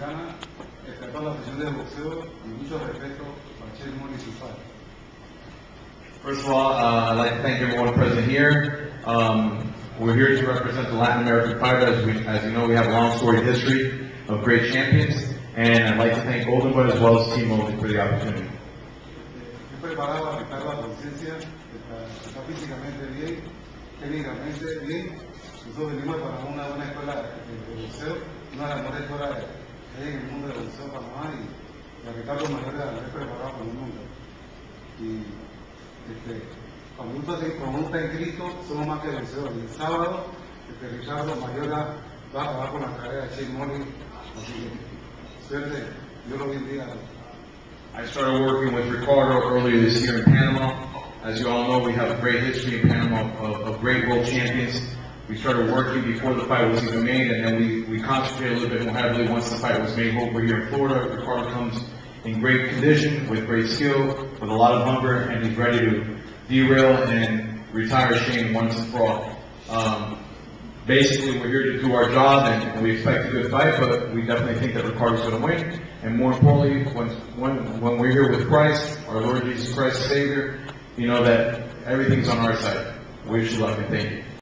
Dominicana, a toda la afición del boxeo y mucho respeto a Chase Money y su padre. First of all, I'd like to thank everyone present here. We're here to represent the Latin American fighter. As you know, we have a long storied history of great champions, and I'd like to thank Golden Boy as well as Team Golden for the opportunity. Estoy preparado a quitar la conciencia, está físicamente bien, técnicamente bien. Nosotros venimos para una buena escuela de boxeo, una de las mejores escuelas que hay en el mundo del boxeo en Panamá, y a Ricardo Mayorga lo he preparado con el mundo. Y cuando uno está inscrito, somos más que vencedores. Y el sábado, Ricardo Mayorga va a acabar con la carrera de Chase Money. Así que, suerte, Dios lo bendiga. I started working with Ricardo earlier this year in Panama. As you all know, we have a great history in Panama of great world champions. We started working before the fight was even made, and then we concentrated a little bit more heavily once the fight was made over here in Florida. Ricardo comes in great condition, with great skill, with a lot of hunger, and he's ready to derail and retire Shane once and for all. Basically, we're here to do our job, and we expect a good fight, but we definitely think that Ricardo's going to win. And more importantly, when we're here with Christ, our Lord Jesus Christ, Savior, you know that everything's on our side. Wish you luck and thank you.